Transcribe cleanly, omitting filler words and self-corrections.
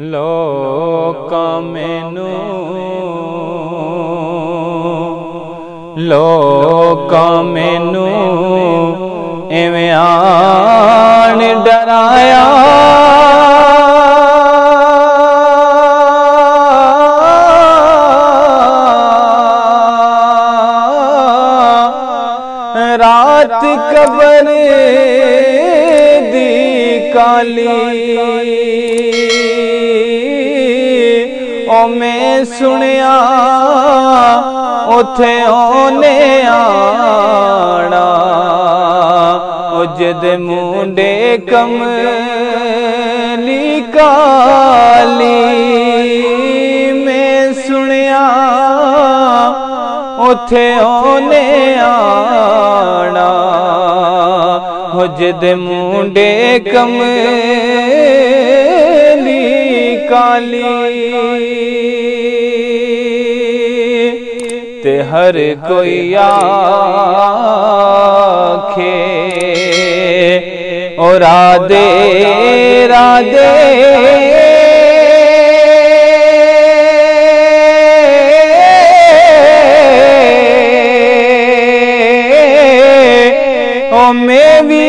लोकां मैनू लोकां मैनू एवें आण डराया। रात कबर दी काली ओ मैं सुनिया उथे ओने आना ओ जिद मुंडे कमली काली। मैं सुनिया उथे ओने आना हो जिद मुंडे कमली काली। ते हर कोई आखे ओ राधे राधे मैं भी